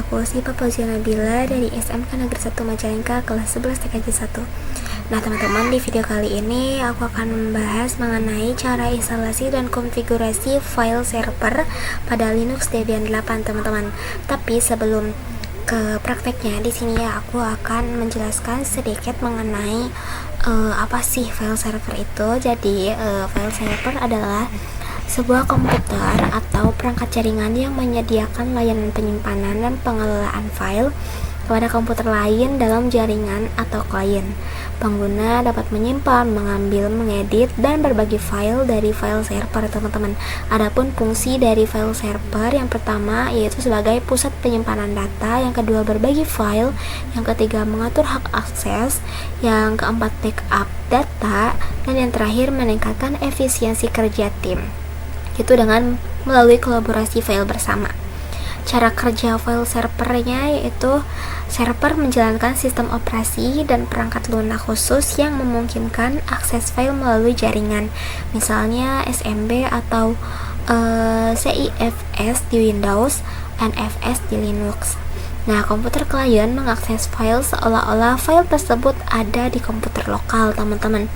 aku Sipa Fauzia Nabila dari SMK Negeri 1 Majalengka kelas 11 TKJ 1. Nah teman-teman, di video kali ini aku akan membahas mengenai cara instalasi dan konfigurasi file server pada Linux Debian 8 teman-teman. Tapi sebelum ke prakteknya, di sini ya aku akan menjelaskan sedikit mengenai apa sih file server itu. Jadi file server adalah sebuah komputer atau perangkat jaringan yang menyediakan layanan penyimpanan dan pengelolaan file kepada komputer lain dalam jaringan atau klien. Pengguna dapat menyimpan, mengambil, mengedit, dan berbagi file dari file server teman-teman. Adapun fungsi dari file server, yang pertama yaitu sebagai pusat penyimpanan data, yang kedua berbagi file, yang ketiga mengatur hak akses, yang keempat backup data, dan yang terakhir meningkatkan efisiensi kerja tim, itu dengan melalui kolaborasi file bersama. Cara kerja file servernya yaitu server menjalankan sistem operasi dan perangkat lunak khusus yang memungkinkan akses file melalui jaringan, misalnya SMB atau CIFS di Windows, NFS di Linux. Nah, komputer klien mengakses file seolah-olah file tersebut ada di komputer lokal teman-teman.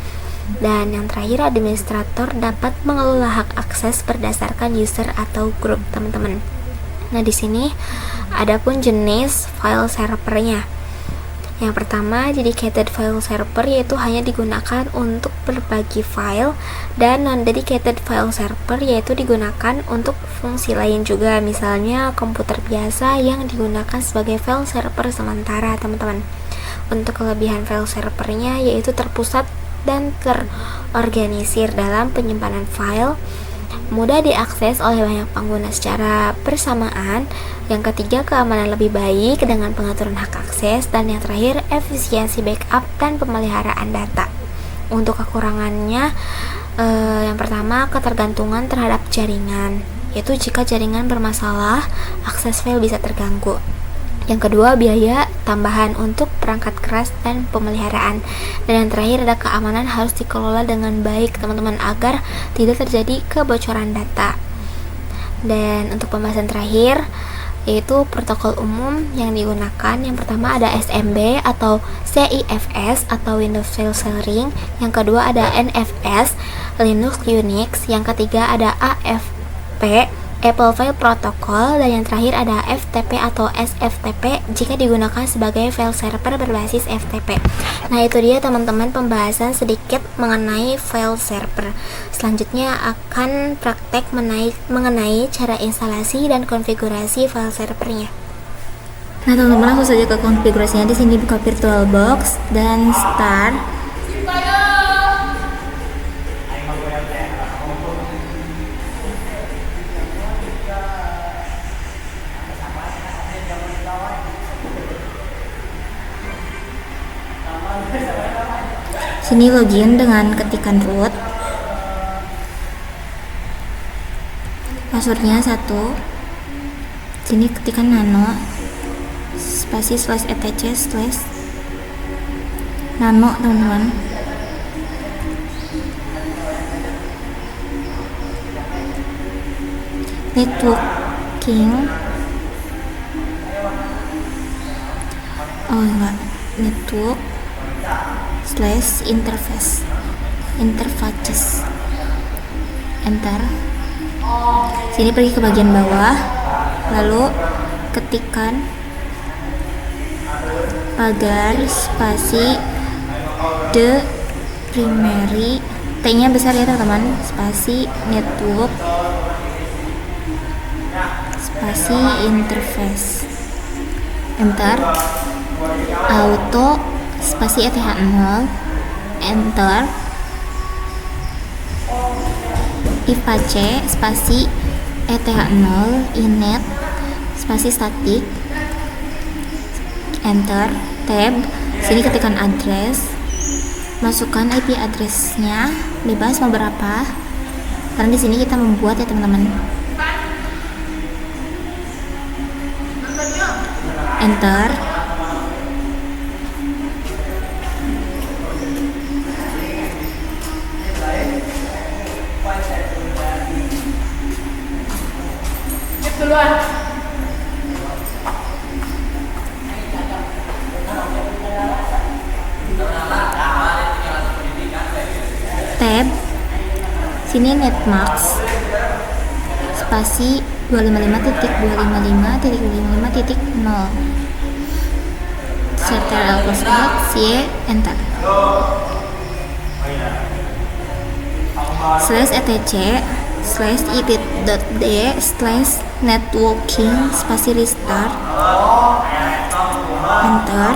Dan yang terakhir, administrator dapat mengelola hak akses berdasarkan user atau grup teman-teman. Nah, di sini adapun jenis file servernya. Yang pertama, dedicated file server, yaitu hanya digunakan untuk berbagi file, dan non-dedicated file server yaitu digunakan untuk fungsi lain juga, misalnya komputer biasa yang digunakan sebagai file server sementara teman-teman. Untuk kelebihan file servernya yaitu terpusat dan terorganisir dalam penyimpanan file, mudah diakses oleh banyak pengguna secara bersamaan. Yang ketiga, keamanan lebih baik dengan pengaturan hak akses, dan yang terakhir, efisiensi backup dan pemeliharaan data. Untuk kekurangannya, yang pertama, ketergantungan terhadap jaringan, yaitu jika jaringan bermasalah, akses file bisa terganggu. Yang kedua, biaya tambahan untuk perangkat keras dan pemeliharaan. Dan yang terakhir, ada keamanan harus dikelola dengan baik teman-teman agar tidak terjadi kebocoran data. Dan untuk pembahasan terakhir yaitu protokol umum yang digunakan. Yang pertama ada SMB atau CIFS atau Windows File Sharing. Yang kedua ada NFS, Linux Unix. Yang ketiga ada AFP, Apple File Protocol, dan yang terakhir ada FTP atau SFTP jika digunakan sebagai file server berbasis FTP. Nah, itu dia teman-teman pembahasan sedikit mengenai file server. Selanjutnya akan praktek mengenai cara instalasi dan konfigurasi file servernya. Nah, teman-teman, langsung saja ke konfigurasinya. Di sini buka VirtualBox dan start. Sini login dengan ketikan root, passwordnya 1. Sini ketikan nano spasi /etc/ nano teman-teman. Networking, network /interface, enter. Sini pergi ke bagian bawah, lalu ketikkan pagar spasi the primary, T-nya besar ya teman-teman, spasi network spasi interface, enter. Auto spasi ETH0, enter. IPACE spasi ETH0 init spasi static, enter. Tab, sini ketikkan address, masukkan IP addressnya, bebas mau berapa, karena di sini kita membuat ya teman-teman. Enter. Sini netmax spasi 255.255.255.0 Ctrl plus X, Y, enter. /etc /edit.d /networking spasi restart, enter.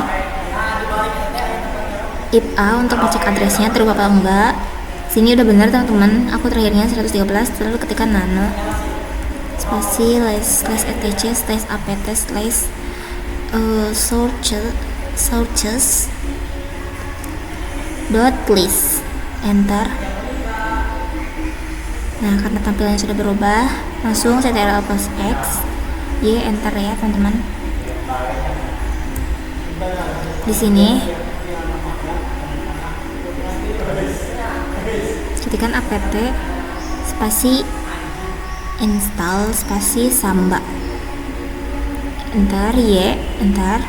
If A untuk ngecek adresnya terubah apa enggak. Sini udah bener teman-teman, aku terakhirnya 113, lalu ketikkan nano spasi /etc /apt /sources .list, enter. Nah, karena tampilannya sudah berubah, langsung Ctrl plus X, Y, enter ya teman-teman. Di sini ketikkan apt spasi install spasi samba, enter. Y, enter.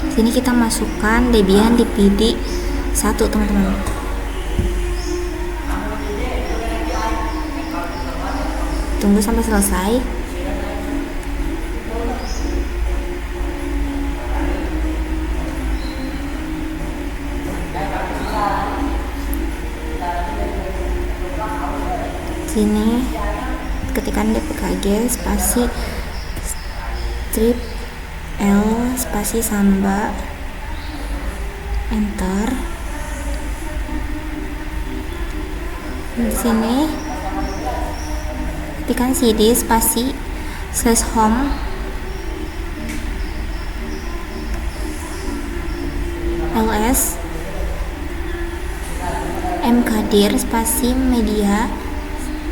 Sini kita masukkan Debian DPD 1 teman-teman. Tunggu sampai selesai. Sini ketikkan dpkg spasi strip L spasi samba, enter. Di sini ketikkan cd spasi /home ls mkdir spasi media,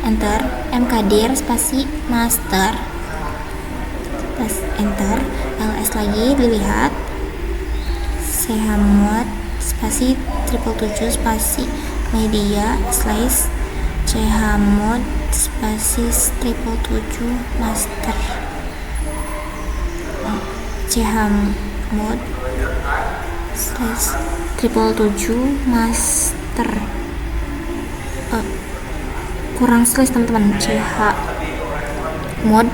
enter. mkdir spasi master, enter. ls lagi dilihat, chmod spasi 777 spasi media /chmod spasi 777 master, chmod /777 master, kurang slash teman-teman, chmod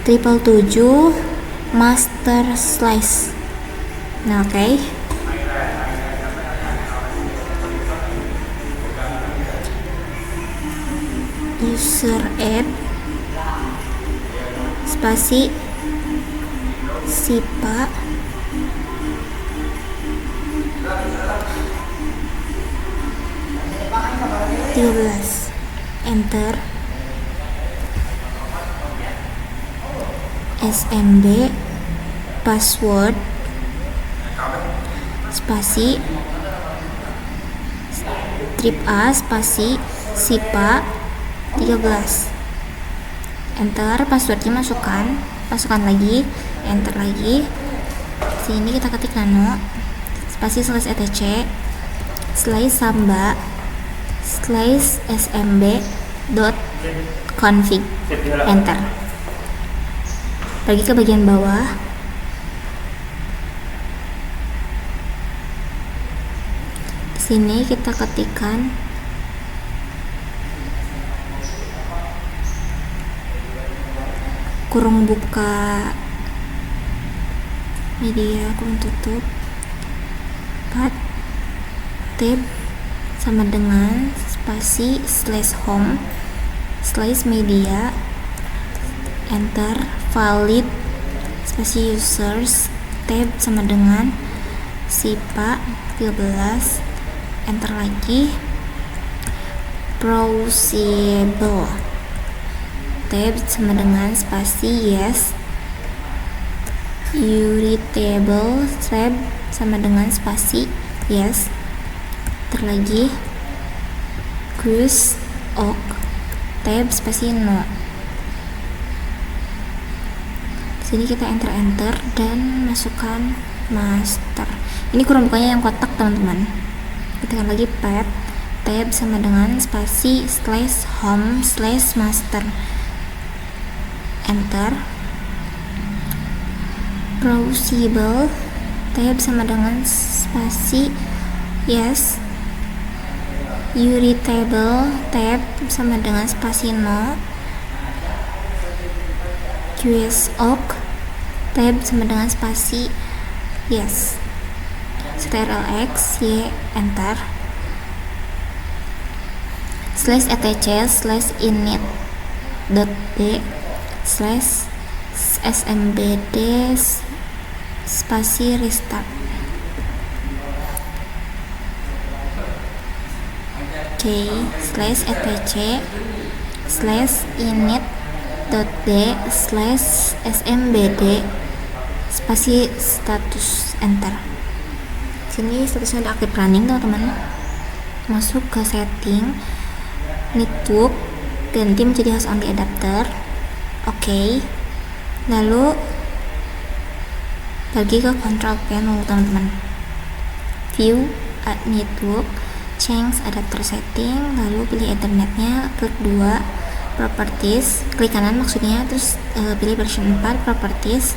777 master slash. Nah, oke. User add spasi sipa enter. smb password spasi strip A spasi sipa 13, enter. Passwordnya masukkan lagi, enter lagi. Sini kita ketik nano spasi /etc /samba /smb.config, enter. Pergi ke bagian bawah, di sini kita ketikkan kurung buka media, kurung tutup, path tab sama dengan spasi /home /media, enter. Valid spasi users tab sama dengan sipa 13, enter lagi. Browsable tab sama dengan spasi yes. Editable tab sama dengan spasi yes, enter lagi. Cruise ok tab spasi no. Sini kita enter dan masukkan master. Ini kurung bukanya yang kotak teman-teman. Ketikkan lagi path tab sama dengan spasi /home /master, enter. Browsable tab sama dengan spasi yes, Uritable tab sama dengan spasi no. QS ok tab sama dengan spasi yes. CTRL-X Y enter. Slash etc slash init.d slash smbd spasi restart. Slash etc slash init.d slash smbd spasi status enter. Sini statusnya udah aktif running teman-teman. Masuk ke setting network, ganti menjadi host only adapter. Oke. Lalu pergi ke control panel teman-teman. View add network, change adapter setting, lalu pilih ethernetnya, klik 2 properties, klik kanan maksudnya, terus pilih version 4 properties,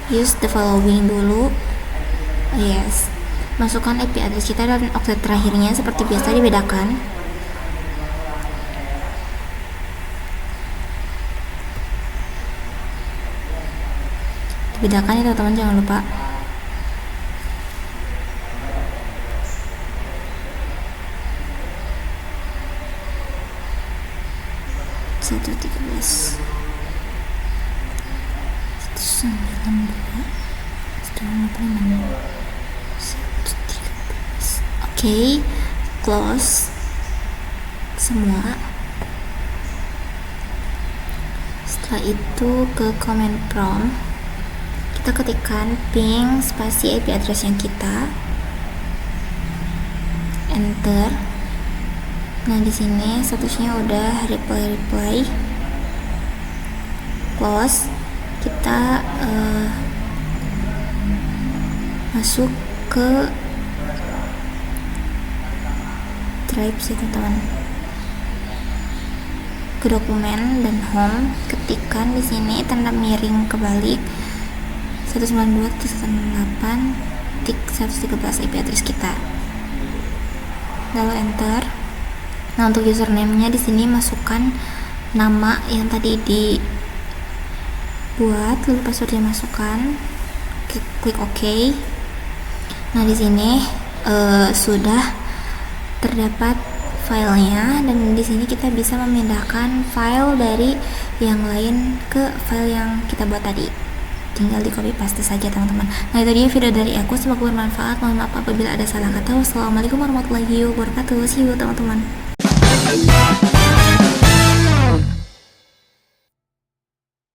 use the following dulu. Yes, masukkan IP address kita dan oktet terakhirnya seperti biasa dibedakan. Ya teman-teman, jangan lupa. Satu 13 Oke, close semua. Setelah itu ke command prompt, kita ketikkan ping spasi IP address yang kita, enter. Nah, di sini statusnya udah reply, close. Kita masuk ke drive ya teman-teman, ke dokumen dan home, ketikkan di sini tanda miring kebalik 192.168.113 IP address kita, lalu enter. Nah, untuk username-nya di sini masukkan nama yang tadi dibuat, lalu passwordnya masukkan, klik OK. Nah, di sini sudah terdapat filenya, dan di sini kita bisa memindahkan file dari yang lain ke file yang kita buat tadi. Tinggal di copy paste saja teman-teman. Nah, itu dia video dari aku, semoga bermanfaat. Mohon maaf apabila ada salah kata. Wassalamualaikum warahmatullahi wabarakatuh. See you teman-teman.